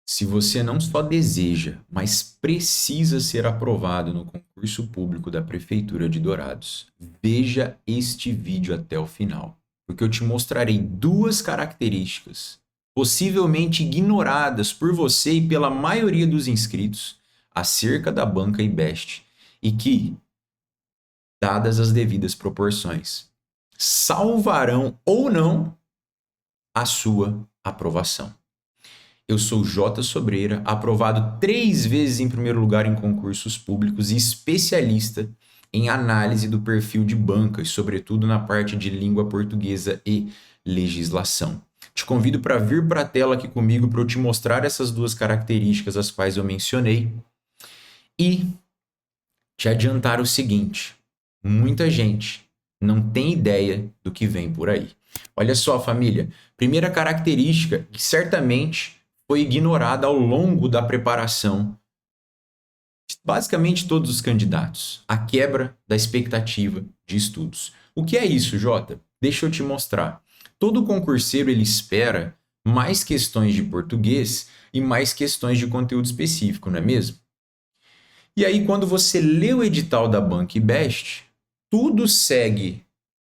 Se você não só deseja, mas precisa ser aprovado no concurso público da Prefeitura de Dourados, veja este vídeo até o final, porque eu te mostrarei duas características possivelmente ignoradas por você e pela maioria dos inscritos acerca da banca IBEST e que, dadas as devidas proporções, salvarão ou não a sua aprovação. Eu sou J. Sobreira, aprovado 3 vezes em primeiro lugar em concursos públicos e especialista em análise do perfil de bancas, sobretudo na parte de língua portuguesa e legislação. Te convido para vir para a tela aqui comigo para eu te mostrar essas duas características as quais eu mencionei e te adiantar o seguinte: muita gente não tem ideia do que vem por aí. Olha só, família, primeira característica que certamente foi ignorada ao longo da preparação de basicamente todos os candidatos: a quebra da expectativa de estudos. O que é isso, Jota? Deixa eu te mostrar. Todo concurseiro ele espera mais questões de português e mais questões de conteúdo específico, não é mesmo? E aí, quando você lê o edital da Banca IBEST, tudo segue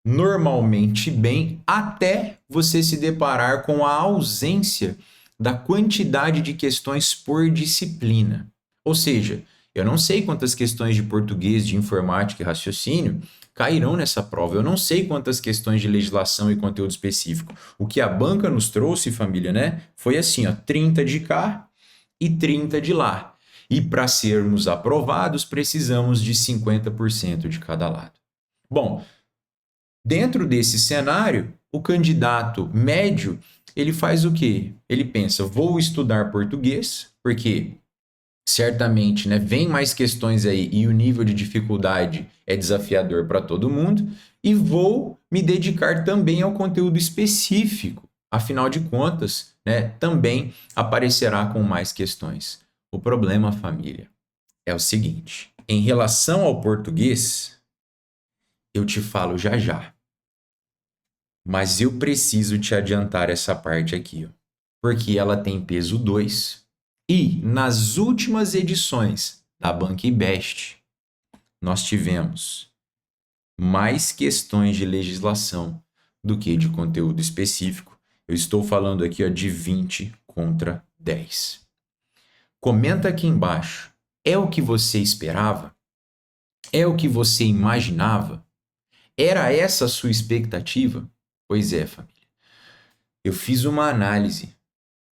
normalmente bem até você se deparar com a ausência da quantidade de questões por disciplina. Ou seja, eu não sei quantas questões de português, de informática e raciocínio cairão nessa prova. Eu não sei quantas questões de legislação e conteúdo específico. O que a banca nos trouxe, família, né? Foi assim, ó, 30 de cá e 30 de lá. E para sermos aprovados, precisamos de 50% de cada lado. Bom, dentro desse cenário, o candidato médio, ele faz o quê? Ele pensa, vou estudar português, porque certamente, né, vem mais questões aí e o nível de dificuldade é desafiador para todo mundo, e vou me dedicar também ao conteúdo específico. Afinal de contas, né, também aparecerá com mais questões. O problema, família, é o seguinte: em relação ao português, eu te falo já já. Mas eu preciso te adiantar essa parte aqui, ó, porque ela tem peso 2 e nas últimas edições da Banca IBEST, nós tivemos mais questões de legislação do que de conteúdo específico. Eu estou falando aqui, ó, de 20 contra 10. Comenta aqui embaixo. É o que você esperava? É o que você imaginava? Era essa a sua expectativa? Pois é, família. Eu fiz uma análise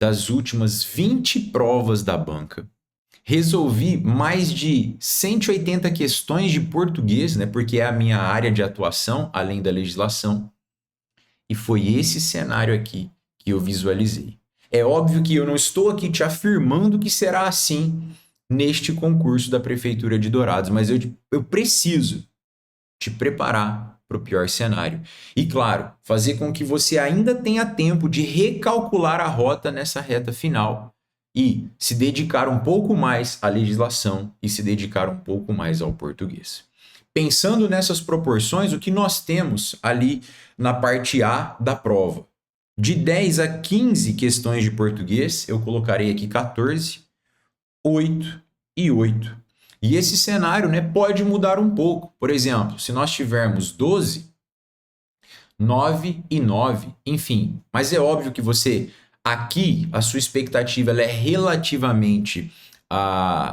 das últimas 20 provas da banca, resolvi mais de 180 questões de português, né, porque é a minha área de atuação, além da legislação, e foi esse cenário aqui que eu visualizei. É óbvio que eu não estou aqui te afirmando que será assim neste concurso da Prefeitura de Dourados, mas eu preciso te preparar para o pior cenário. E claro, fazer com que você ainda tenha tempo de recalcular a rota nessa reta final e se dedicar um pouco mais à legislação e se dedicar um pouco mais ao português. Pensando nessas proporções, o que nós temos ali na parte A da prova? De 10 a 15 questões de português, eu colocarei aqui 14, 8 e 8. E esse cenário, né, pode mudar um pouco. Por exemplo, se nós tivermos 12, 9 e 9, enfim. Mas é óbvio que você, aqui, a sua expectativa ela é relativamente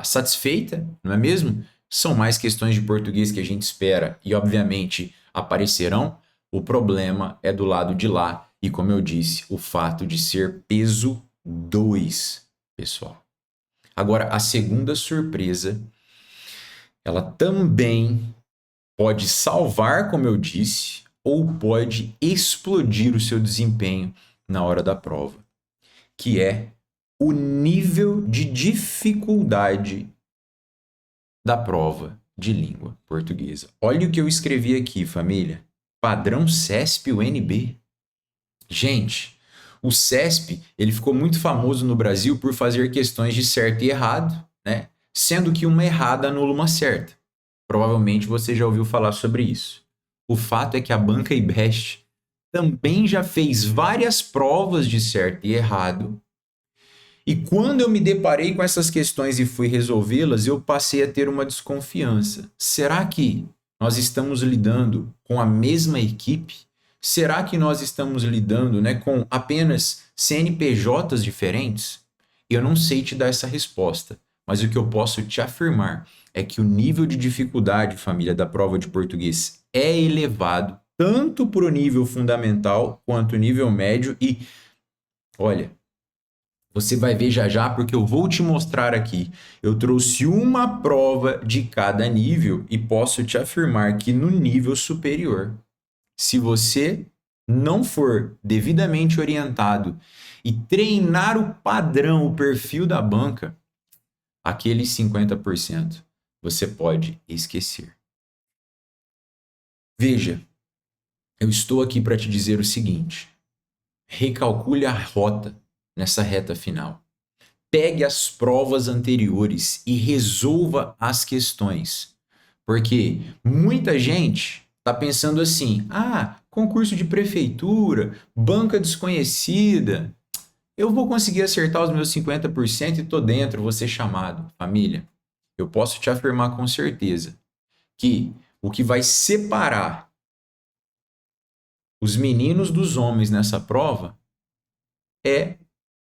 satisfeita, não é mesmo? São mais questões de português que a gente espera e, obviamente, aparecerão. O problema é do lado de lá e, como eu disse, o fato de ser peso 2, pessoal. Agora, a segunda surpresa, ela também pode salvar, como eu disse, ou pode explodir o seu desempenho na hora da prova, que é o nível de dificuldade da prova de língua portuguesa. Olha o que eu escrevi aqui, família. Padrão CESP-UNB. Gente, o CESP ele ficou muito famoso no Brasil por fazer questões de certo e errado, né? Sendo que uma errada anula uma certa. Provavelmente você já ouviu falar sobre isso. O fato é que a Banca IBEST também já fez várias provas de certo e errado E quando eu me deparei com essas questões e fui resolvê-las, eu passei a ter uma desconfiança. Será que nós estamos lidando com a mesma equipe? Será que nós estamos lidando, né, com apenas CNPJs diferentes? Eu não sei te dar essa resposta, mas o que eu posso te afirmar é que o nível de dificuldade, família, da prova de português é elevado, tanto para o nível fundamental quanto o nível médio. E, olha, você vai ver já já, porque eu vou te mostrar aqui. Eu trouxe uma prova de cada nível e posso te afirmar que no nível superior, se você não for devidamente orientado e treinar o padrão, o perfil da banca, aqueles 50% você pode esquecer. Veja, eu estou aqui para te dizer o seguinte: recalcule a rota nessa reta final. Pegue as provas anteriores e resolva as questões. Porque muita gente está pensando assim: concurso de prefeitura, banca desconhecida, eu vou conseguir acertar os meus 50% e tô dentro, vou ser chamado. Família, eu posso te afirmar com certeza que o que vai separar os meninos dos homens nessa prova é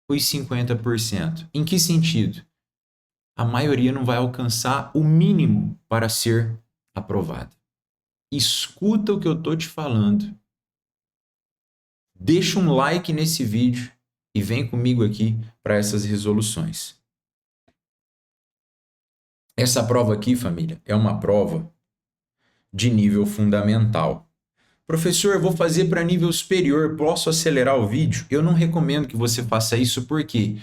os 50%. Em que sentido? A maioria não vai alcançar o mínimo para ser aprovada. Escuta o que eu estou te falando. Deixa um like nesse vídeo e vem comigo aqui para essas resoluções. Essa prova aqui, família, é uma prova de nível fundamental. Professor, eu vou fazer para nível superior, posso acelerar o vídeo? Eu não recomendo que você faça isso, por quê?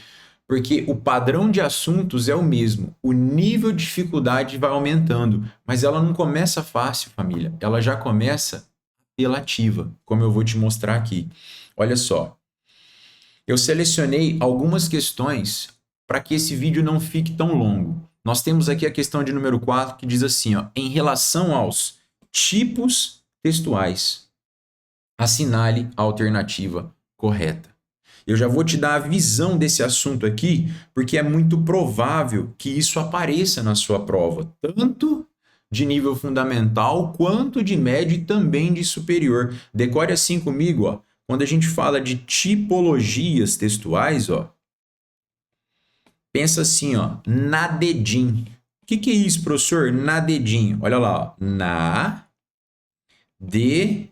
Porque o padrão de assuntos é o mesmo, o nível de dificuldade vai aumentando, mas ela não começa fácil, família, ela já começa apelativa, como eu vou te mostrar aqui. Olha só, eu selecionei algumas questões para que esse vídeo não fique tão longo. Nós temos aqui a questão de número 4, que diz assim, ó, em relação aos tipos textuais, assinale a alternativa correta. Eu já vou te dar a visão desse assunto aqui, porque é muito provável que isso apareça na sua prova, tanto de nível fundamental, quanto de médio e também de superior. Decore assim comigo, ó. Quando a gente fala de tipologias textuais, ó, pensa assim, ó, na dedinho. O que é isso, professor? Na dedinho. Olha lá, ó. Na, de,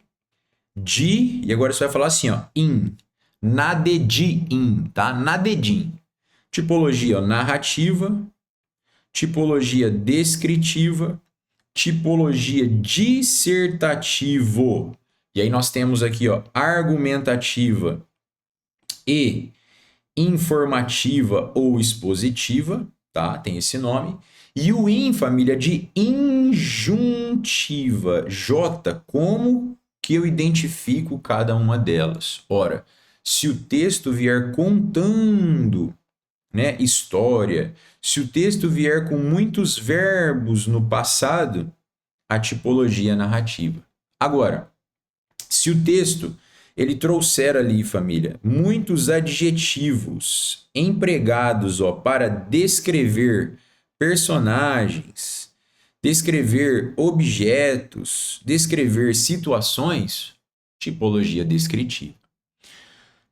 e agora você vai falar assim, ó, in. Na dedinho, tá? Na dedinho. Tipologia, ó, narrativa, tipologia descritiva, tipologia dissertativo. E aí nós temos aqui, ó, argumentativa e informativa ou expositiva, tá? Tem esse nome. E o in, família, de injuntiva. J, como que eu identifico cada uma delas? Ora, se o texto vier contando, né, história, se o texto vier com muitos verbos no passado, a tipologia narrativa. Agora, se o texto ele trouxer ali, família, muitos adjetivos empregados, ó, para descrever personagens, descrever objetos, descrever situações, tipologia descritiva.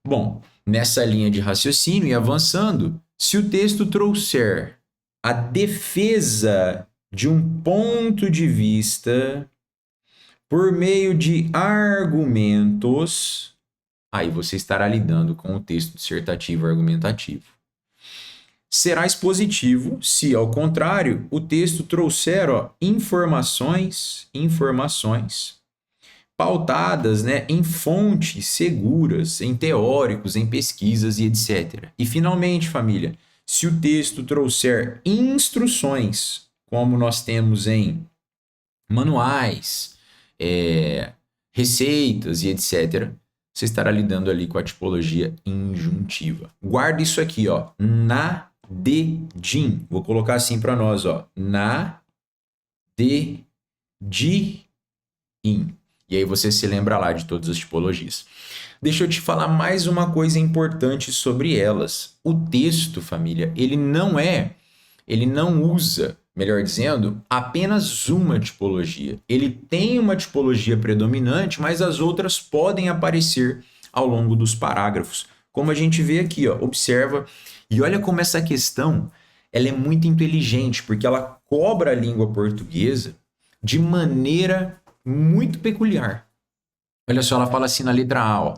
Bom, nessa linha de raciocínio e avançando, se o texto trouxer a defesa de um ponto de vista por meio de argumentos, aí você estará lidando com o texto dissertativo argumentativo. Será expositivo se, ao contrário, o texto trouxer, ó, informações pautadas, né, em fontes seguras, em teóricos, em pesquisas e etc. E, finalmente, família, se o texto trouxer instruções, como nós temos em manuais, receitas e etc., você estará lidando ali com a tipologia injuntiva. Guarda isso aqui, ó, na dedinho. Vou colocar assim para nós, ó, na dedinho. E aí você se lembra lá de todas as tipologias. Deixa eu te falar mais uma coisa importante sobre elas. O texto, família, ele não usa, melhor dizendo, apenas uma tipologia. Ele tem uma tipologia predominante, mas as outras podem aparecer ao longo dos parágrafos. Como a gente vê aqui, ó, observa. E olha como essa questão, ela é muito inteligente, porque ela cobra a língua portuguesa de maneira muito peculiar. Olha só, ela fala assim na letra A, ó.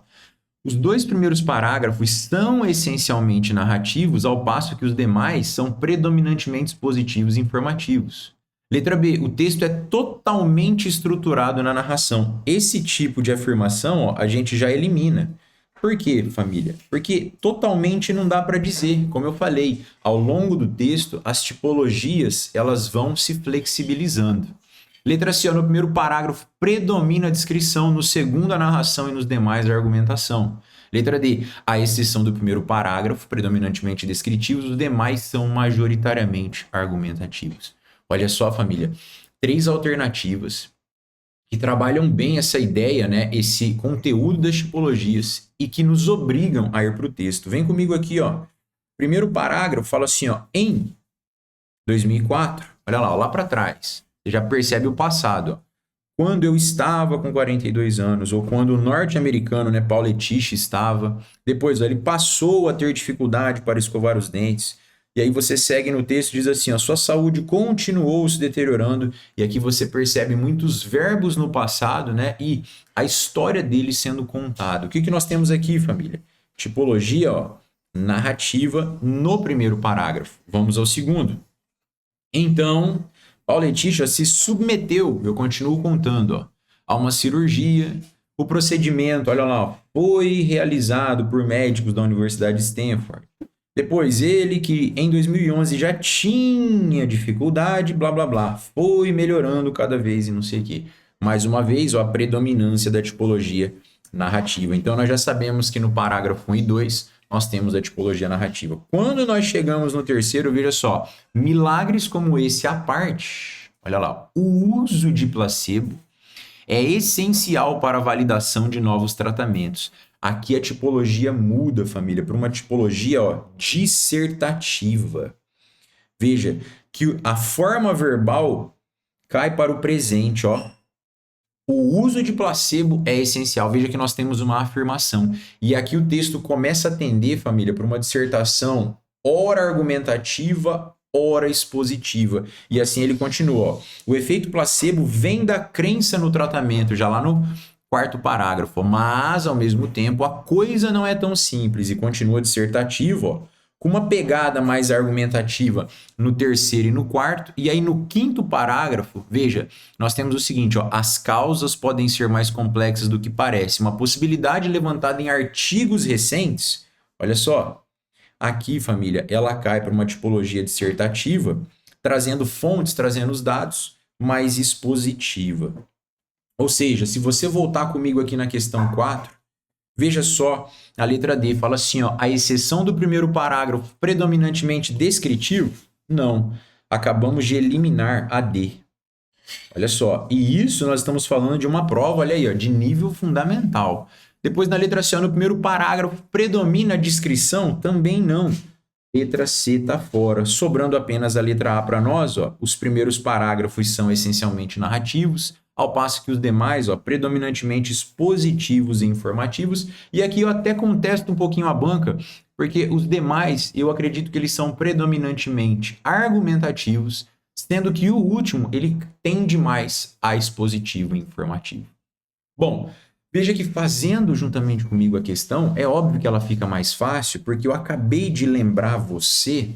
Os dois primeiros parágrafos são essencialmente narrativos, ao passo que os demais são predominantemente expositivos e informativos. Letra B, o texto é totalmente estruturado na narração. Esse tipo de afirmação, ó, a gente já elimina. Por quê, família? Porque totalmente não dá para dizer. Como eu falei, ao longo do texto, as tipologias elas vão se flexibilizando. Letra C, no primeiro parágrafo, predomina a descrição, no segundo a narração e nos demais a argumentação. Letra D, à exceção do primeiro parágrafo, predominantemente descritivos, os demais são majoritariamente argumentativos. Olha só, família, 3 alternativas que trabalham bem essa ideia, né, esse conteúdo das tipologias e que nos obrigam a ir para o texto. Vem comigo aqui, ó. Primeiro parágrafo fala assim, ó, em 2004, olha lá, ó, lá para trás. Você já percebe o passado. Ó. Quando eu estava com 42 anos, ou quando o norte-americano, né, Paul Letich estava, depois ó, ele passou a ter dificuldade para escovar os dentes, e aí você segue no texto e diz assim, a sua saúde continuou se deteriorando, e aqui você percebe muitos verbos no passado, né, e a história dele sendo contada. O que nós temos aqui, família? Tipologia, ó, narrativa no primeiro parágrafo. Vamos ao segundo. Então, Paul Letich se submeteu, eu continuo contando, ó, a uma cirurgia. O procedimento, olha lá, foi realizado por médicos da Universidade de Stanford. Depois, ele que em 2011 já tinha dificuldade, blá blá blá, foi melhorando cada vez e não sei o quê. Mais uma vez, ó, a predominância da tipologia narrativa. Então, nós já sabemos que no parágrafo 1 e 2 nós temos a tipologia narrativa. Quando nós chegamos no terceiro, veja só, milagres como esse à parte, olha lá, o uso de placebo é essencial para a validação de novos tratamentos. Aqui a tipologia muda, família, para uma tipologia, ó, dissertativa. Veja que a forma verbal cai para o presente, ó. O uso de placebo é essencial. Veja que nós temos uma afirmação. E aqui o texto começa a tender, família, para uma dissertação ora argumentativa, ora expositiva. E assim ele continua. Ó. O efeito placebo vem da crença no tratamento, já lá no quarto parágrafo. Mas, ao mesmo tempo, a coisa não é tão simples. E continua dissertativo, ó, com uma pegada mais argumentativa no terceiro e no quarto. E aí no quinto parágrafo, veja, nós temos o seguinte, ó, as causas podem ser mais complexas do que parece. Uma possibilidade levantada em artigos recentes, olha só, aqui, família, ela cai para uma tipologia dissertativa, trazendo fontes, trazendo os dados, mais expositiva. Ou seja, se você voltar comigo aqui na questão 4, veja só, a letra D fala assim, ó, a exceção do primeiro parágrafo predominantemente descritivo, não, acabamos de eliminar a D. Olha só, e isso nós estamos falando de uma prova, olha aí, ó, de nível fundamental. Depois na letra C, ó, no primeiro parágrafo, predomina a descrição? Também não. Letra C está fora, sobrando apenas a letra A para nós, ó, os primeiros parágrafos são essencialmente narrativos, ao passo que os demais, ó, predominantemente expositivos e informativos. E aqui eu até contesto um pouquinho a banca, porque os demais eu acredito que eles são predominantemente argumentativos, sendo que o último ele tende mais a expositivo e informativo. Bom, veja que fazendo juntamente comigo a questão, é óbvio que ela fica mais fácil, porque eu acabei de lembrar você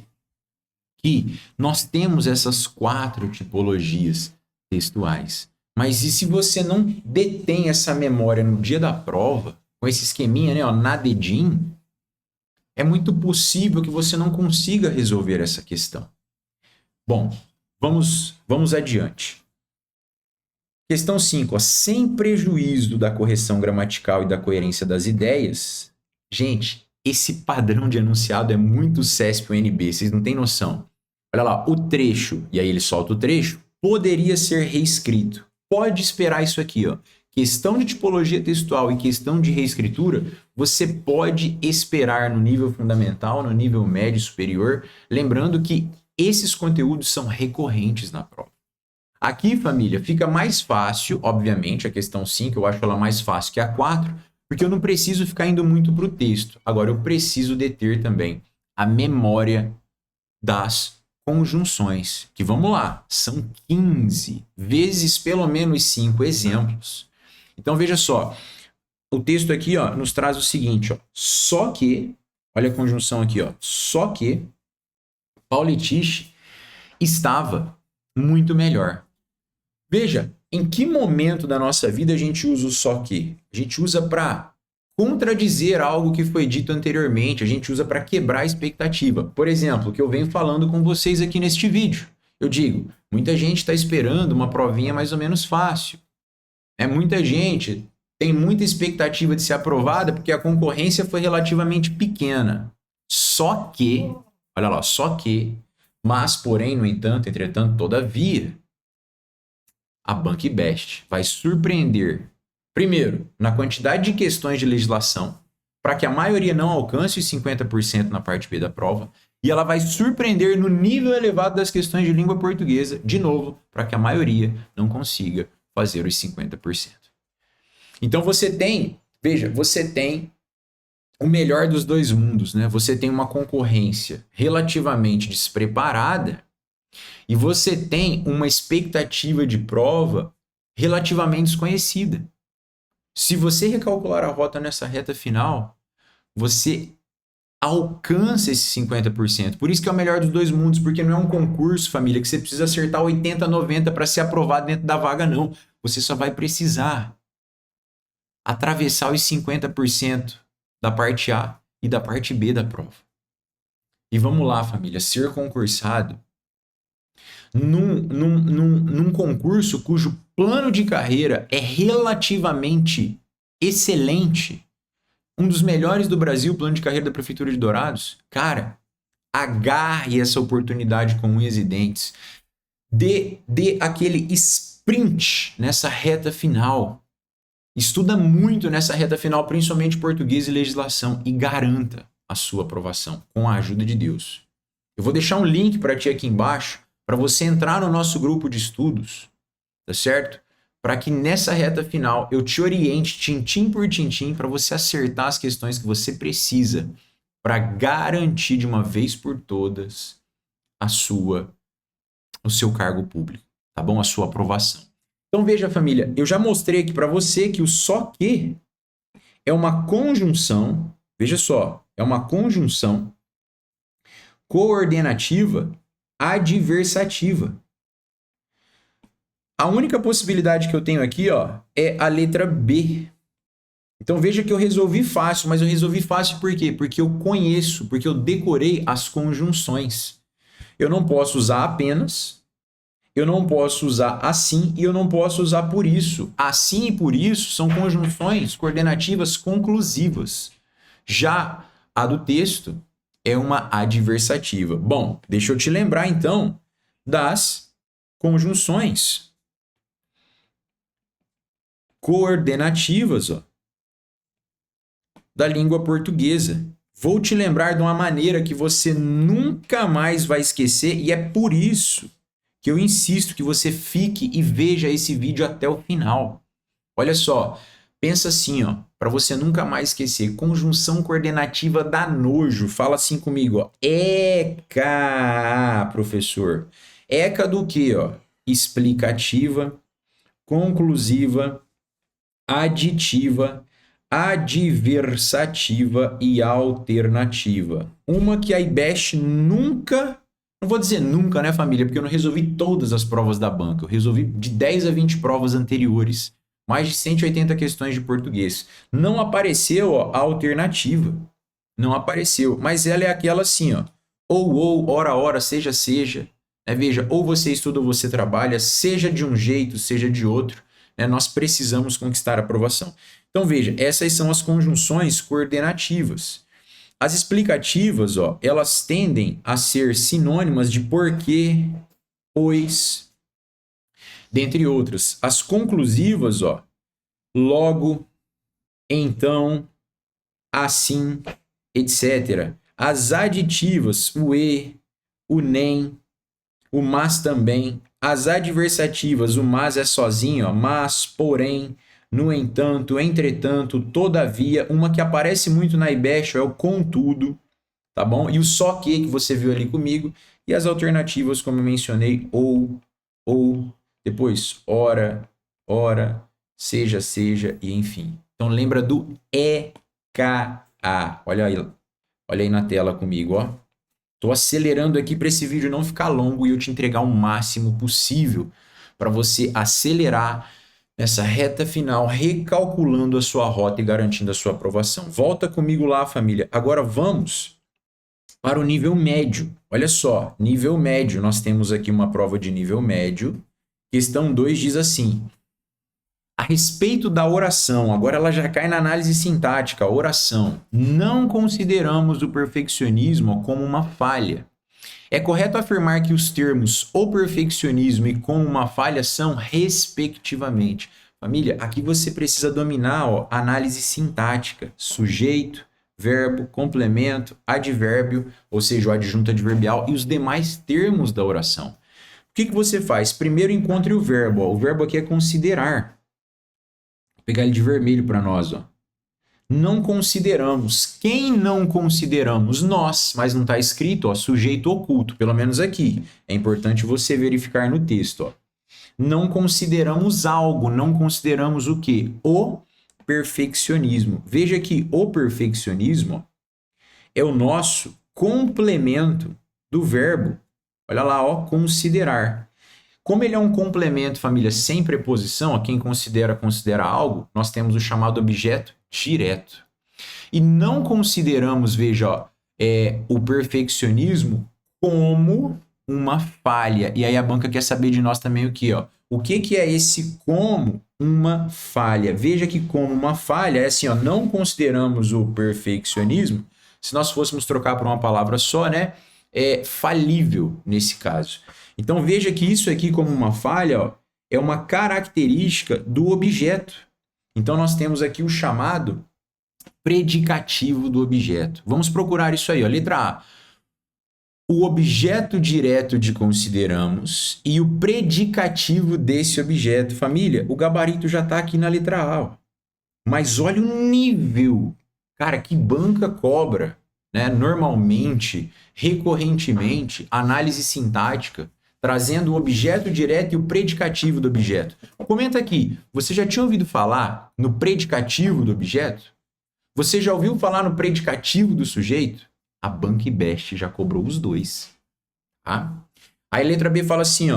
que nós temos essas 4 tipologias textuais. Mas e se você não detém essa memória no dia da prova, com esse esqueminha, né, ó, na dedinho, é muito possível que você não consiga resolver essa questão. Bom, vamos adiante. Questão 5, ó, sem prejuízo da correção gramatical e da coerência das ideias. Gente, esse padrão de enunciado é muito CESP-UNB, vocês não têm noção. Olha lá, o trecho, e aí ele solta o trecho, poderia ser reescrito. Pode esperar isso aqui, ó, questão de tipologia textual e questão de reescritura, você pode esperar no nível fundamental, no nível médio e superior, lembrando que esses conteúdos são recorrentes na prova. Aqui, família, fica mais fácil, obviamente, a questão 5, eu acho ela mais fácil que a 4, porque eu não preciso ficar indo muito para o texto. Agora, eu preciso deter também a memória das conjunções, que vamos lá, são 15 vezes pelo menos 5 exemplos. Então, veja só, o texto aqui ó, nos traz o seguinte, ó, só que, olha a conjunção aqui, ó, só que Paulo e Tiche estava muito melhor. Veja, em que momento da nossa vida a gente usa o só que? A gente usa para contradizer algo que foi dito anteriormente, a gente usa para quebrar a expectativa. Por exemplo, o que eu venho falando com vocês aqui neste vídeo. Eu digo, muita gente está esperando uma provinha mais ou menos fácil. Muita gente tem muita expectativa de ser aprovada porque a concorrência foi relativamente pequena. Só que, olha lá, só que, mas, porém, no entanto, entretanto, todavia, a BancBest vai surpreender, primeiro, na quantidade de questões de legislação, para que a maioria não alcance os 50% na parte B da prova, e ela vai surpreender no nível elevado das questões de língua portuguesa, de novo, para que a maioria não consiga fazer os 50%. Então você tem, veja, você tem o melhor dos dois mundos, né? Você tem uma concorrência relativamente despreparada e você tem uma expectativa de prova relativamente desconhecida. Se você recalcular a rota nessa reta final, você alcança esse 50%. Por isso que é o melhor dos dois mundos, porque não é um concurso, família, que você precisa acertar 80, 90 para ser aprovado dentro da vaga, não. Você só vai precisar atravessar os 50% da parte A e da parte B da prova. E vamos lá, família, ser concursado num concurso cujo plano de carreira é relativamente excelente, um dos melhores do Brasil, o plano de carreira da Prefeitura de Dourados, cara, agarre essa oportunidade com unhas e dentes. Dê aquele sprint nessa reta final. Estuda muito nessa reta final, principalmente português e legislação, e garanta a sua aprovação com a ajuda de Deus. Eu vou deixar um link para ti aqui embaixo, para você entrar no nosso grupo de estudos, tá certo? Para que nessa reta final eu te oriente tintim por tintim para você acertar as questões que você precisa para garantir de uma vez por todas o seu cargo público, tá bom? A sua aprovação. Então veja, família, eu já mostrei aqui para você que o só que é uma conjunção, veja só, é uma conjunção coordenativa adversativa. A única possibilidade que eu tenho aqui, ó, é a letra B. Então veja que eu resolvi fácil, mas eu resolvi fácil por quê? Porque eu conheço, porque eu decorei as conjunções. Eu não posso usar apenas, eu não posso usar assim e eu não posso usar por isso. Assim e por isso são conjunções coordenativas conclusivas. Já a do texto é uma adversativa. Bom, deixa eu te lembrar então das conjunções coordenativas, ó, da língua portuguesa. Vou te lembrar de uma maneira que você nunca mais vai esquecer e é por isso que eu insisto que você fique e veja esse vídeo até o final. Olha só, pensa assim, ó, para você nunca mais esquecer, conjunção coordenativa dá nojo. Fala assim comigo, ó. ECA, professor. ECA do quê, ó? Explicativa, conclusiva, aditiva, adversativa e alternativa. Uma que a IBEST nunca, não vou dizer nunca, né, família, porque eu não resolvi todas as provas da banca, eu resolvi de 10 a 20 provas anteriores, mais de 180 questões de português. Não apareceu, ó, a alternativa, não apareceu, mas ela é aquela assim, ó, ou, ora, seja, né? Veja, ou você estuda ou você trabalha, seja de um jeito, seja de outro, né? Nós precisamos conquistar a aprovação. Então veja, essas são as conjunções coordenativas. As explicativas, ó, elas tendem a ser sinônimas de porque, pois, dentre outras. As conclusivas, ó, logo, então, assim, etc. As aditivas, o e, o nem, o mas também. As adversativas, o mas é sozinho, ó, mas, porém, no entanto, entretanto, todavia. Uma que aparece muito na IBEST é o contudo, tá bom? E o só que você viu ali comigo. E as alternativas, como eu mencionei, ou, depois, ora, ora, seja, seja, e enfim. Então lembra do EKA. Olha aí na tela comigo, ó. Tô acelerando aqui para esse vídeo não ficar longo e eu te entregar o máximo possível para você acelerar nessa reta final, recalculando a sua rota e garantindo a sua aprovação. Volta comigo lá, família. Agora vamos para o nível médio. Olha só, nível médio. Nós temos aqui uma prova de nível médio. Questão 2 diz assim: a respeito da oração, agora ela já cai na análise sintática, oração. Não consideramos o perfeccionismo como uma falha. É correto afirmar que os termos o perfeccionismo e como uma falha são respectivamente. Família, aqui você precisa dominar a análise sintática, sujeito, verbo, complemento, advérbio, ou seja, o adjunto adverbial e os demais termos da oração. O que você faz? Primeiro encontre o verbo. O verbo aqui é considerar. Vou pegar ele de vermelho para nós. Não consideramos. Quem não consideramos? Nós, mas não está escrito, sujeito oculto, pelo menos aqui. É importante você verificar no texto. Não consideramos algo, não consideramos o quê? O perfeccionismo. Veja que o perfeccionismo é o nosso complemento do verbo. Olha lá, considerar. Como ele é um complemento, família, sem preposição, quem considera algo, nós temos o chamado objeto direto. E não consideramos, veja, o perfeccionismo como uma falha. E aí a banca quer saber de nós também o quê? O que é esse como uma falha? Veja que como uma falha é assim, não consideramos o perfeccionismo, se nós fôssemos trocar por uma palavra só, né? É falível nesse caso. Então veja que isso aqui como uma falha, é uma característica do objeto. Então nós temos aqui o chamado predicativo do objeto. Vamos procurar isso aí, letra A. O objeto direto de consideramos e o predicativo desse objeto. Família, o gabarito já está aqui na letra A. Mas olha o nível. Cara, que banca cobra, né? Normalmente, recorrentemente, análise sintática, trazendo o objeto direto e o predicativo do objeto. Comenta aqui, você já tinha ouvido falar no predicativo do objeto? Você já ouviu falar no predicativo do sujeito? A banca IBEST já cobrou os dois. Tá? Aí a letra B fala assim,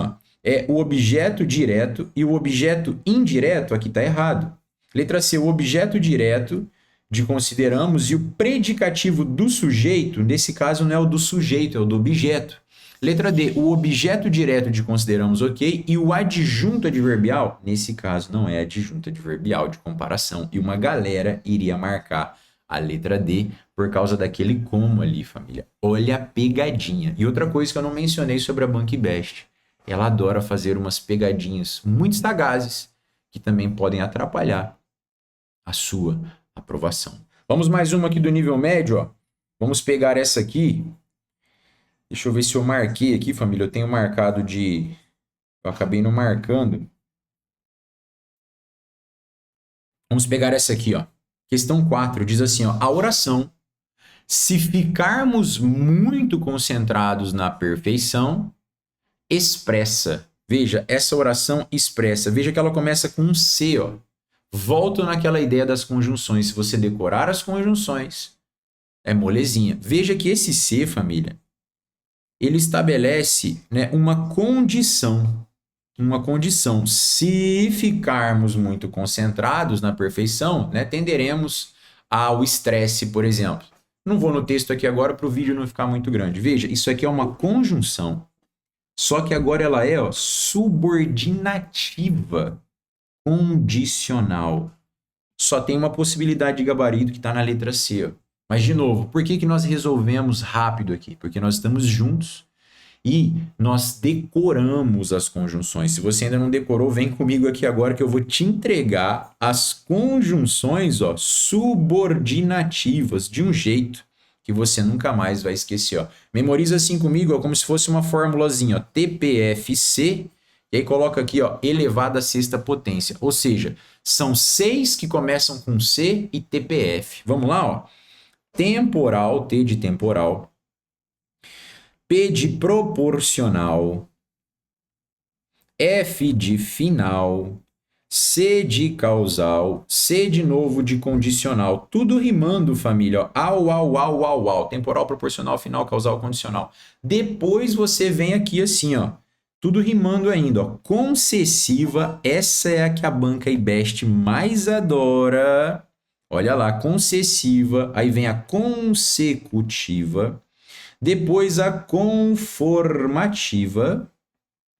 é o objeto direto e o objeto indireto, aqui está errado. Letra C, o objeto direto de consideramos e o predicativo do sujeito, nesse caso não é o do sujeito, é o do objeto. Letra D, o objeto direto de consideramos, ok, e o adjunto adverbial, nesse caso não é adjunto adverbial de comparação, e uma galera iria marcar a letra D por causa daquele como ali, família. Olha a pegadinha. E outra coisa que eu não mencionei sobre a banca IBEST, ela adora fazer umas pegadinhas muito sagazes que também podem atrapalhar a sua aprovação. Vamos mais uma aqui do nível médio, Vamos pegar essa aqui. Deixa eu ver se eu marquei aqui, família. Eu tenho marcado de... Eu acabei não marcando. Vamos pegar essa aqui, Questão 4 diz assim, a oração, se ficarmos muito concentrados na perfeição, expressa. Veja, essa oração expressa. Veja que ela começa com um C, Volto naquela ideia das conjunções. Se você decorar as conjunções, é molezinha. Veja que esse C, família, ele estabelece, né, uma condição. Uma condição. Se ficarmos muito concentrados na perfeição, né, tenderemos ao estresse, por exemplo. Não vou no texto aqui agora para o vídeo não ficar muito grande. Veja, isso aqui é uma conjunção. Só que agora ela é subordinativa, condicional. Só tem uma possibilidade de gabarito que está na letra C. Mas, de novo, por que nós resolvemos rápido aqui? Porque nós estamos juntos e nós decoramos as conjunções. Se você ainda não decorou, vem comigo aqui agora que eu vou te entregar as conjunções, ó, subordinativas de um jeito que você nunca mais vai esquecer, ó. Memoriza assim comigo, ó, como se fosse uma formulazinha, ó, TPFC, e aí coloca aqui, ó, elevado à sexta potência. Ou seja, são 6 que começam com C e TPF. Vamos lá, ó. Temporal, T de temporal, P de proporcional, F de final, C de causal, C de novo de condicional, tudo rimando, família, ó. Au. Temporal, proporcional, final, causal, condicional. Depois você vem aqui assim, ó. Tudo rimando ainda, ó. Concessiva, essa é a que a banca IBEST mais adora. Olha lá, concessiva, aí vem a consecutiva, depois a conformativa,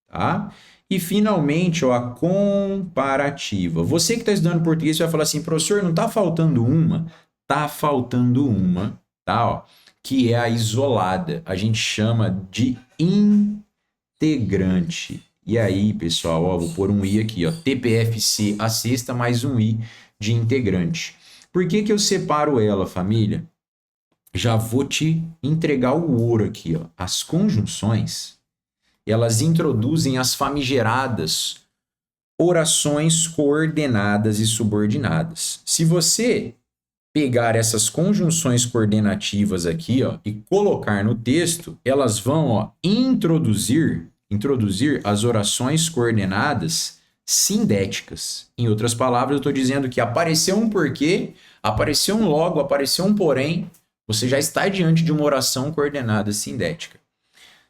tá? E finalmente, ó, a comparativa. Você que está estudando português vai falar assim, professor, não está faltando uma? Tá faltando uma, tá? Ó, que é a isolada. A gente chama de integrante. E aí, pessoal, ó, vou pôr um I aqui, ó, TPFC, a sexta, mais um I de integrante. Por que que eu separo ela, família? Já vou te entregar o ouro aqui, ó. As conjunções, elas introduzem as famigeradas orações coordenadas e subordinadas. Se você pegar essas conjunções coordenativas aqui, ó, e colocar no texto, elas vão, ó, introduzir as orações coordenadas sindéticas. Em outras palavras, eu estou dizendo que apareceu um porquê, apareceu um logo, apareceu um porém, você já está diante de uma oração coordenada sindética.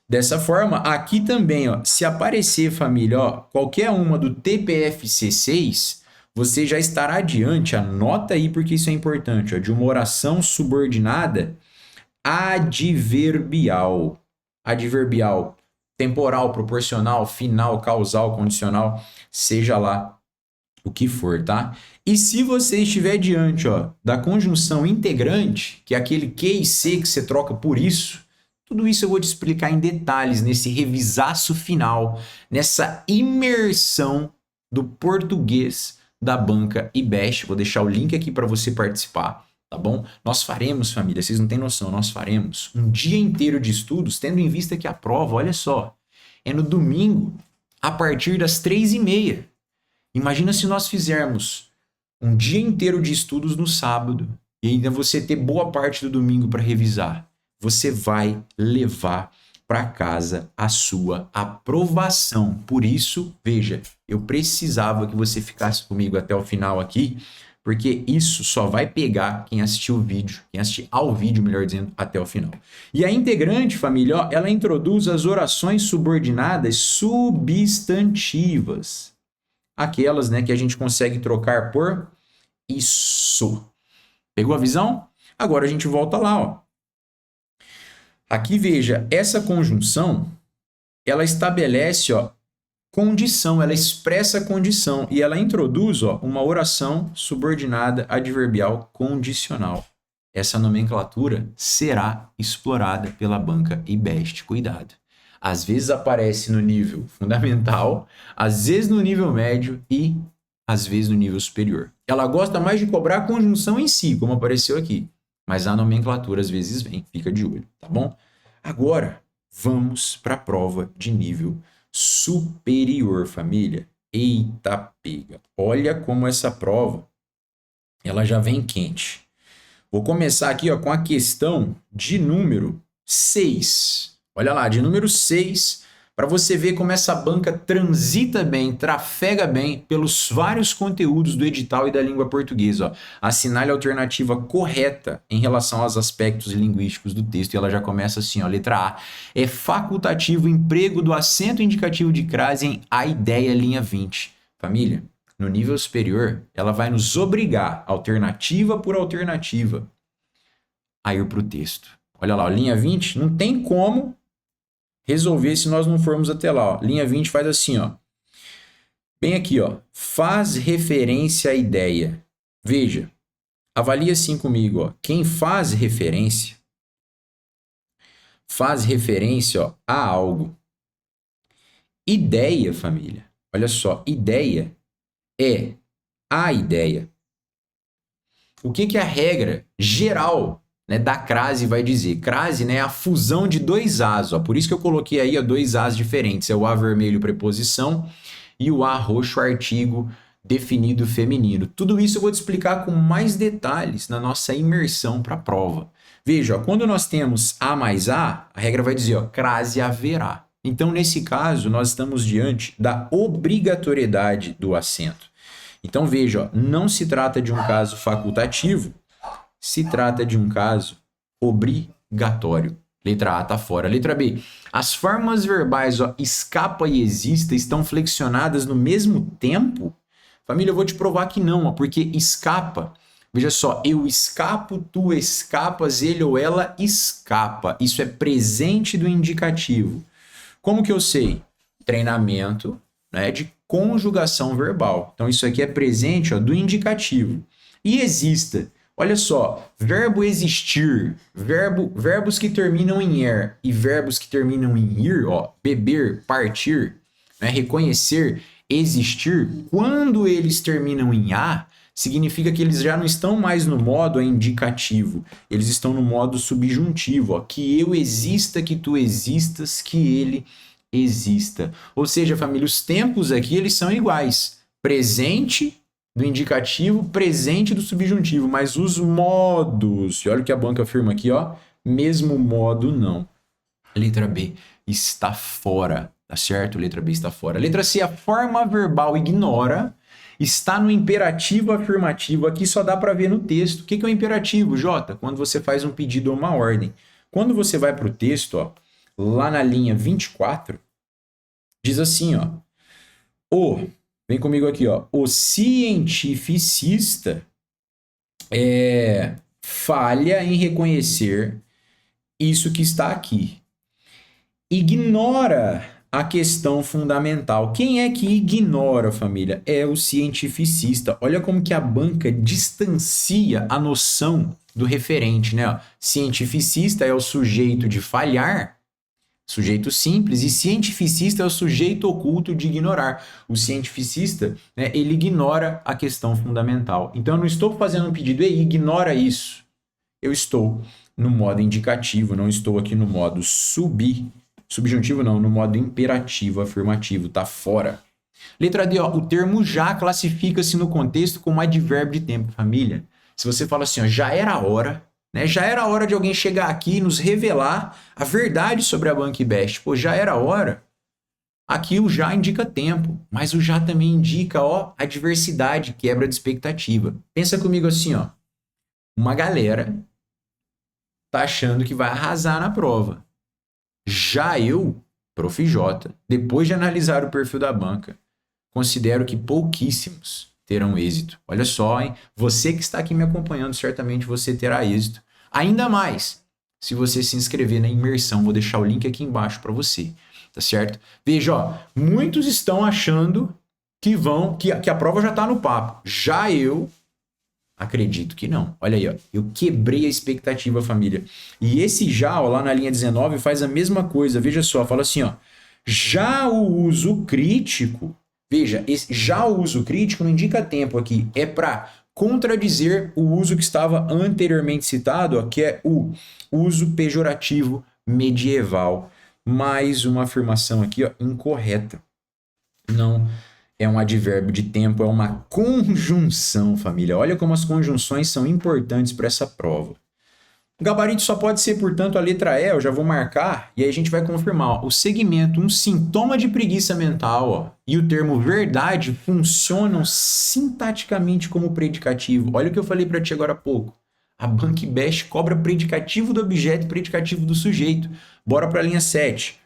Dessa forma, aqui também, ó, se aparecer, família, ó, qualquer uma do TPFC6, você já estará diante, anota aí porque isso é importante, ó, de uma oração subordinada adverbial. Adverbial, temporal, proporcional, final, causal, condicional, seja lá o que for, tá? E se você estiver diante, ó, da conjunção integrante, que é aquele que e se que você troca por isso, tudo isso eu vou te explicar em detalhes nesse revisaço final, nessa imersão do português da banca IBEST. Vou deixar o link aqui para você participar, tá bom? Nós faremos, família, vocês não têm noção, nós faremos um dia inteiro de estudos, tendo em vista que a prova, olha só, é no domingo, a partir das 3h30. Imagina se nós fizermos um dia inteiro de estudos no sábado e ainda você ter boa parte do domingo para revisar. Você vai levar para casa a sua aprovação. Por isso, veja, eu precisava que você ficasse comigo até o final aqui, porque isso só vai pegar quem assistiu o vídeo, quem assistir ao vídeo, melhor dizendo, até o final. E a integrante, família, ó, ela introduz as orações subordinadas substantivas. Aquelas, né, que a gente consegue trocar por isso. Pegou a visão? Agora a gente volta lá, ó. Aqui veja, essa conjunção, ela estabelece, ó, condição, ela expressa condição e ela introduz, ó, uma oração subordinada adverbial condicional. Essa nomenclatura será explorada pela banca IBEST. Cuidado. Às vezes aparece no nível fundamental, às vezes no nível médio e às vezes no nível superior. Ela gosta mais de cobrar a conjunção em si, como apareceu aqui, mas a nomenclatura às vezes vem, fica de olho, tá bom? Agora, vamos para a prova de nível superior, família. Eita pega! Olha como essa prova, ela já vem quente. Vou começar aqui, ó, com a questão de número 6. Olha lá, de número 6, para você ver como essa banca transita bem, trafega bem pelos vários conteúdos do edital e da língua portuguesa. Ó. Assinale a alternativa correta em relação aos aspectos linguísticos do texto. E ela já começa assim, ó, letra A. É facultativo o emprego do acento indicativo de crase em a ideia, linha 20. Família, no nível superior, ela vai nos obrigar, alternativa por alternativa, a ir para o texto. Olha lá, ó, linha 20, não tem como resolver se nós não formos até lá. Ó. Linha 20 faz assim, ó. Bem aqui, ó. Faz referência à ideia. Veja, avalie assim comigo, ó. Quem faz referência faz referência, ó, a algo. Ideia, família. Olha só, ideia é a ideia. O que a regra geral, né, da crase vai dizer? Crase, né, é a fusão de dois As. Ó. Por isso que eu coloquei aí, ó, dois As diferentes. É o A vermelho preposição e o A roxo artigo definido feminino. Tudo isso eu vou te explicar com mais detalhes na nossa imersão para a prova. Veja, ó, quando nós temos A mais A regra vai dizer, ó, crase haverá. Então, nesse caso, nós estamos diante da obrigatoriedade do acento. Então, veja, ó, não se trata de um caso facultativo, se trata de um caso obrigatório. Letra A está fora. Letra B. As formas verbais, ó, escapa e exista estão flexionadas no mesmo tempo? Família, eu vou te provar que não, ó, porque escapa, veja só, eu escapo, tu escapas, ele ou ela escapa. Isso é presente do indicativo. Como que eu sei? Treinamento, né, de conjugação verbal. Então, isso aqui é presente, ó, do indicativo. E exista. Olha só, verbo existir, verbos que terminam em er e verbos que terminam em ir, ó, beber, partir, né, reconhecer, existir, quando eles terminam em a, significa que eles já não estão mais no modo indicativo, eles estão no modo subjuntivo, ó, que eu exista, que tu existas, que ele exista. Ou seja, família, os tempos aqui eles são iguais. Presente do indicativo, presente do subjuntivo, mas os modos, e olha o que a banca afirma aqui, ó, mesmo modo não. Letra B está fora, tá certo? Letra B está fora. Letra C, a forma verbal ignora, está no imperativo afirmativo. Aqui só dá para ver no texto. O que é o imperativo, Jota? Quando você faz um pedido ou uma ordem. Quando você vai para o texto, ó, lá na linha 24, diz assim, ó, vem comigo aqui, ó, o cientificista falha em reconhecer isso que está aqui. Ignora a questão fundamental. Quem é que ignora, família? É o cientificista. Olha como que a banca distancia a noção do referente, né? Cientificista é o sujeito de falhar, sujeito simples, e cientificista é o sujeito oculto de ignorar. O cientificista, né, ele ignora a questão fundamental. Então, eu não estou fazendo um pedido, ei, ignora isso. Eu estou no modo indicativo, não estou aqui no modo subjuntivo não, no modo imperativo, afirmativo, tá fora. Letra D, ó, o termo já classifica-se no contexto como advérbio de tempo, família. Se você fala assim, ó, já era a hora, né? Já era a hora de alguém chegar aqui e nos revelar a verdade sobre a Banco Best. Pô, já era a hora. Aqui o já indica tempo, mas o já também indica, ó, adversidade, quebra de expectativa. Pensa comigo assim, ó. Uma galera tá achando que vai arrasar na prova. Já eu, Prof. J, depois de analisar o perfil da banca, considero que pouquíssimos terão êxito. Olha só, hein? Você que está aqui me acompanhando, certamente você terá êxito. Ainda mais se você se inscrever na imersão. Vou deixar o link aqui embaixo para você, tá certo? Veja, ó, muitos estão achando que a prova já está no papo. Já eu acredito que não. Olha aí, ó, eu quebrei a expectativa, família. E esse já, ó, lá na linha 19, faz a mesma coisa. Veja só, fala assim, ó. Já o uso crítico, veja, já o uso crítico não indica tempo aqui, é para contradizer o uso que estava anteriormente citado, ó, que é o uso pejorativo medieval. Mais uma afirmação aqui, ó, incorreta. Não é um advérbio de tempo, é uma conjunção, família. Olha como as conjunções são importantes para essa prova. O gabarito só pode ser, portanto, a letra E, eu já vou marcar, e aí a gente vai confirmar. Ó, o segmento, um sintoma de preguiça mental, ó, e o termo verdade funcionam sintaticamente como predicativo. Olha o que eu falei para ti agora há pouco. A Banco Best cobra predicativo do objeto e predicativo do sujeito. Bora para a linha 7.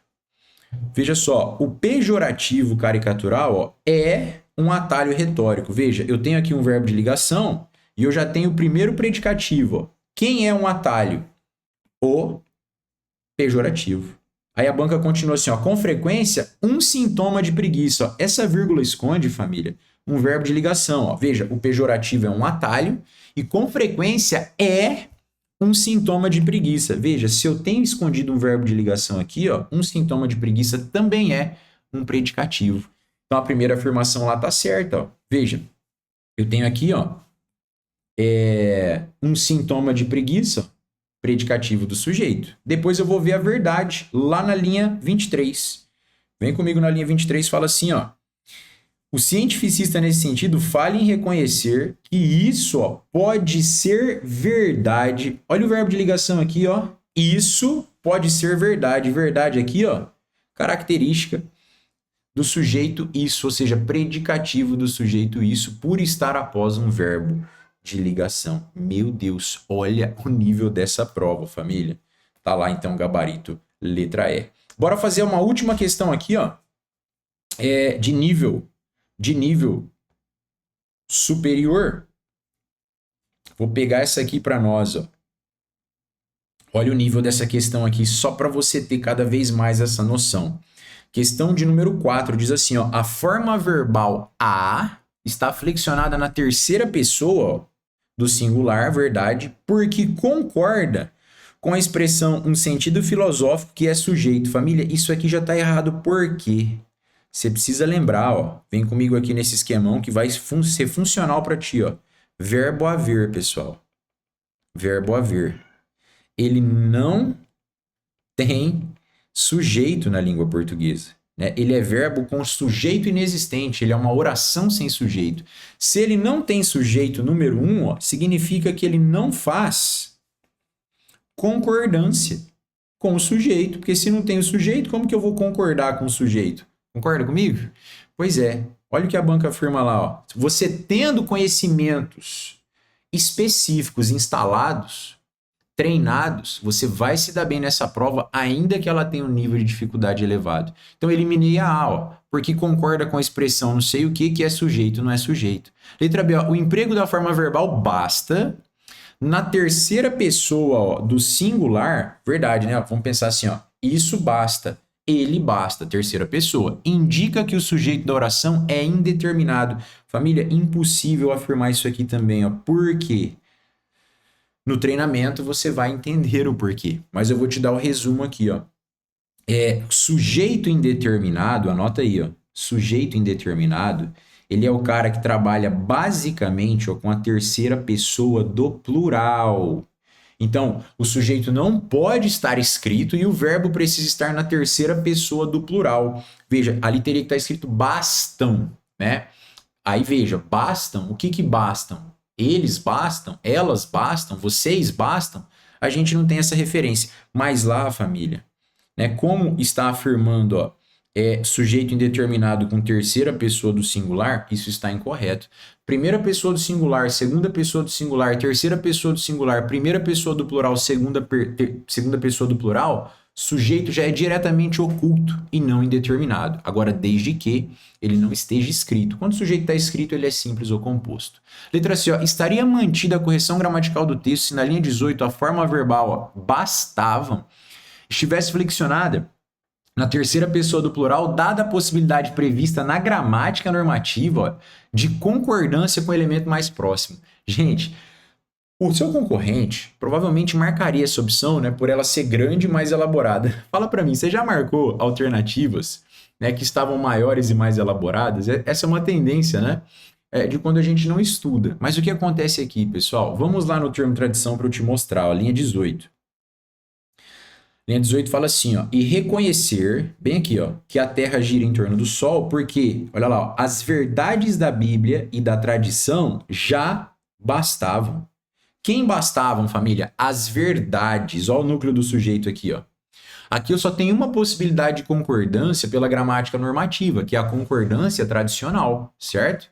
Veja só, o pejorativo caricatural, ó, é um atalho retórico. Veja, eu tenho aqui um verbo de ligação e eu já tenho o primeiro predicativo. Ó. Quem é um atalho? O pejorativo. Aí a banca continua assim, ó, com frequência, um sintoma de preguiça. Ó. Essa vírgula esconde, família, um verbo de ligação. Ó. Veja, o pejorativo é um atalho e com frequência é um sintoma de preguiça. Veja, se eu tenho escondido um verbo de ligação aqui, ó, um sintoma de preguiça também é um predicativo. Então, a primeira afirmação lá tá certa, ó. Veja, eu tenho aqui, ó, um sintoma de preguiça, predicativo do sujeito. Depois eu vou ver a verdade lá na linha 23. Vem comigo na linha 23, fala assim, ó. O cientificista, nesse sentido, fala em reconhecer que isso, ó, pode ser verdade. Olha o verbo de ligação aqui, ó. Isso pode ser verdade. Verdade aqui, ó, característica do sujeito isso, ou seja, predicativo do sujeito isso, por estar após um verbo de ligação. Meu Deus, olha o nível dessa prova, família. Tá lá, então, gabarito, letra E. Bora fazer uma última questão aqui, ó, de nível superior. Vou pegar essa aqui para nós, ó. Olha o nível dessa questão aqui, só para você ter cada vez mais essa noção. Questão de número 4 diz assim, ó, a forma verbal a está flexionada na terceira pessoa, ó, do singular, verdade, porque concorda com a expressão um sentido filosófico que é sujeito. Família, isso aqui já está errado, por quê? Você precisa lembrar, ó, vem comigo aqui nesse esquemão que vai ser funcional para ti, ó. Verbo haver, pessoal. Verbo haver. Ele não tem sujeito na língua portuguesa, né? Ele é verbo com sujeito inexistente, ele é uma oração sem sujeito. Se ele não tem sujeito número 1, ó, significa que ele não faz concordância com o sujeito, porque se não tem o sujeito, como que eu vou concordar com o sujeito? Concorda comigo? Pois é. Olha o que a banca afirma lá, ó. Você tendo conhecimentos específicos instalados, treinados, você vai se dar bem nessa prova, ainda que ela tenha um nível de dificuldade elevado. Então, eliminei a A, ó, porque concorda com a expressão não sei o que é sujeito, não é sujeito. Letra B, ó, o emprego da forma verbal basta na terceira pessoa, ó, do singular, verdade, né? Vamos pensar assim, ó, isso basta. Ele basta, terceira pessoa. Indica que o sujeito da oração é indeterminado. Família, impossível afirmar isso aqui também, ó. Por quê? No treinamento você vai entender o porquê. Mas eu vou te dar o resumo aqui, ó. Sujeito indeterminado, anota aí, ó. Sujeito indeterminado, ele é o cara que trabalha basicamente, ó, com a terceira pessoa do plural. Então, o sujeito não pode estar escrito e o verbo precisa estar na terceira pessoa do plural. Veja, ali teria que estar escrito bastam, né? Aí veja, bastam, o que bastam? Eles bastam, elas bastam, vocês bastam? A gente não tem essa referência. Mas lá, família, né, como está afirmando, ó, sujeito indeterminado com terceira pessoa do singular, isso está incorreto. Primeira pessoa do singular, segunda pessoa do singular, terceira pessoa do singular, primeira pessoa do plural, segunda pessoa do plural, sujeito já é diretamente oculto e não indeterminado. Agora, desde que ele não esteja escrito. Quando o sujeito está escrito, ele é simples ou composto. Letra C, ó, estaria mantida a correção gramatical do texto se na linha 18 a forma verbal, ó, bastavam, estivesse flexionada na terceira pessoa do plural, dada a possibilidade prevista na gramática normativa, ó, de concordância com o elemento mais próximo. Gente, o seu concorrente provavelmente marcaria essa opção, né, por ela ser grande e mais elaborada. Fala para mim, você já marcou alternativas, né, que estavam maiores e mais elaboradas? Essa é uma tendência, né, de quando a gente não estuda. Mas o que acontece aqui, pessoal? Vamos lá no termo tradição para eu te mostrar, ó, linha 18. Linha 18 fala assim, ó, e reconhecer, bem aqui, ó, que a Terra gira em torno do Sol, porque, olha lá, ó, as verdades da Bíblia e da tradição já bastavam. Quem bastavam, família? As verdades. Olha o núcleo do sujeito aqui, ó. Aqui eu só tenho uma possibilidade de concordância pela gramática normativa, que é a concordância tradicional, certo?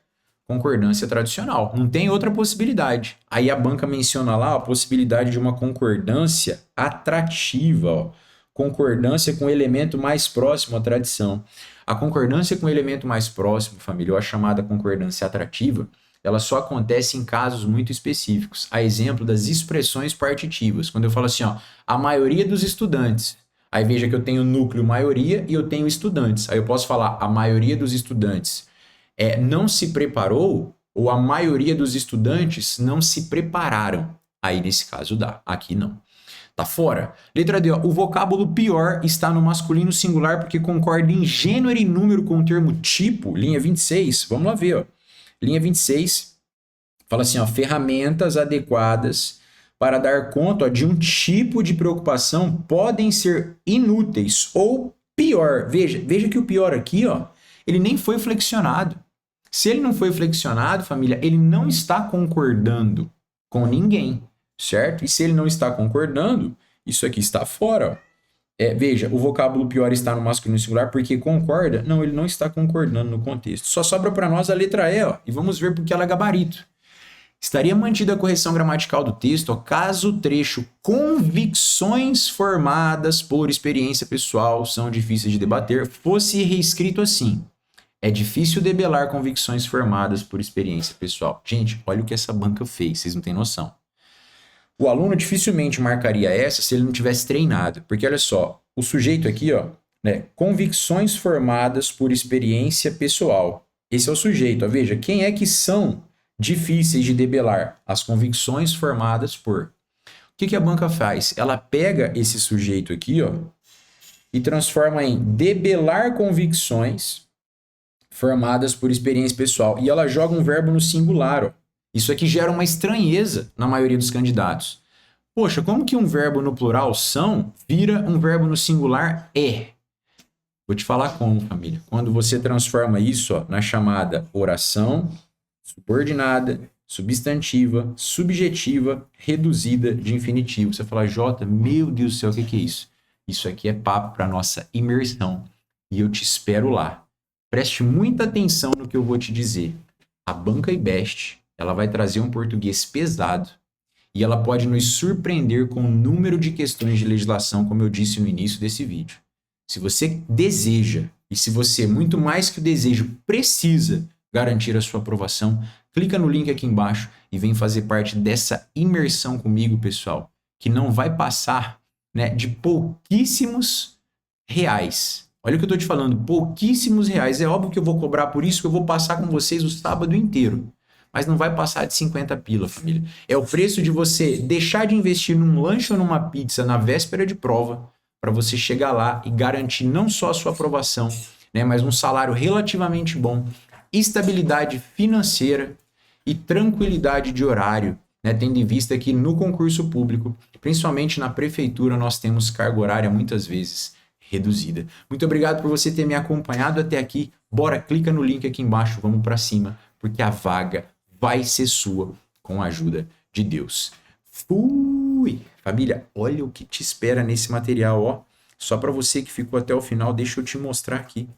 Concordância tradicional. Não tem outra possibilidade. Aí a banca menciona lá a possibilidade de uma concordância atrativa, ó. Concordância com o elemento mais próximo à tradição. A concordância com o elemento mais próximo, família, ou a chamada concordância atrativa, ela só acontece em casos muito específicos. A exemplo das expressões partitivas. Quando eu falo assim, ó, a maioria dos estudantes. Aí veja que eu tenho núcleo maioria e eu tenho estudantes. Aí eu posso falar a maioria dos estudantes não se preparou, ou a maioria dos estudantes não se prepararam. Aí, nesse caso, dá. Aqui, não. Tá fora. Letra D, ó. O vocábulo pior está no masculino singular porque concorda em gênero e número com o termo tipo. Linha 26. Vamos lá ver, ó. Linha 26. Fala assim, ó. Ferramentas adequadas para dar conta, ó, de um tipo de preocupação podem ser inúteis ou pior. Veja que o pior aqui, ó, ele nem foi flexionado. Se ele não foi flexionado, família, ele não está concordando com ninguém, certo? E se ele não está concordando, isso aqui está fora, ó. Veja, o vocábulo pior está no masculino singular porque concorda? Não, ele não está concordando no contexto. Só sobra para nós a letra E, ó, e vamos ver porque ela é gabarito. Estaria mantida a correção gramatical do texto, ó, caso o trecho convicções formadas por experiência pessoal são difíceis de debater fosse reescrito assim. É difícil debelar convicções formadas por experiência pessoal. Gente, olha o que essa banca fez, vocês não têm noção. O aluno dificilmente marcaria essa se ele não tivesse treinado, porque olha só, o sujeito aqui, ó, né, convicções formadas por experiência pessoal. Esse é o sujeito, ó, veja, quem é que são difíceis de debelar? As convicções formadas por. O que a banca faz? Ela pega esse sujeito aqui, ó, e transforma em debelar convicções formadas por experiência pessoal. E ela joga um verbo no singular, ó. Isso aqui gera uma estranheza na maioria dos candidatos. Poxa, como que um verbo no plural são vira um verbo no singular é? Vou te falar como, família. Quando você transforma isso, ó, na chamada oração subordinada, substantiva, subjetiva, reduzida de infinitivo. Você fala, Jota, meu Deus do céu, o que é isso? Isso aqui é papo para nossa imersão. E eu te espero lá. Preste muita atenção no que eu vou te dizer. A banca IBEST, ela vai trazer um português pesado e ela pode nos surpreender com o número de questões de legislação, como eu disse no início desse vídeo. Se você deseja, e se você, muito mais que o desejo, precisa garantir a sua aprovação, clica no link aqui embaixo e vem fazer parte dessa imersão comigo, pessoal, que não vai passar, né, de pouquíssimos reais. Olha o que eu estou te falando, pouquíssimos reais. É óbvio que eu vou cobrar por isso, que eu vou passar com vocês o sábado inteiro. Mas não vai passar de 50 pila, família. É o preço de você deixar de investir num lanche ou numa pizza na véspera de prova, para você chegar lá e garantir não só a sua aprovação, né, mas um salário relativamente bom, estabilidade financeira e tranquilidade de horário, né, tendo em vista que no concurso público, principalmente na prefeitura, nós temos carga horária muitas vezes reduzida. Muito obrigado por você ter me acompanhado até aqui. Bora, clica no link aqui embaixo, vamos para cima, porque a vaga vai ser sua com a ajuda de Deus. Fui! Família, olha o que te espera nesse material, ó. Só para você que ficou até o final, deixa eu te mostrar aqui.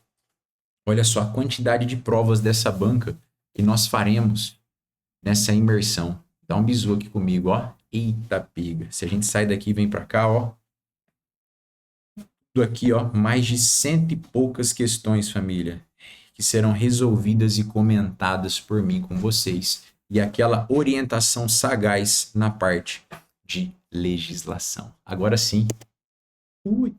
Olha só a quantidade de provas dessa banca que nós faremos nessa imersão. Dá um bisu aqui comigo, ó. Eita pega. Se a gente sai daqui e vem para cá, ó. Tudo aqui, ó. Mais de 100 e poucas questões, família, que serão resolvidas e comentadas por mim com vocês. E aquela orientação sagaz na parte de legislação. Agora sim. Fui.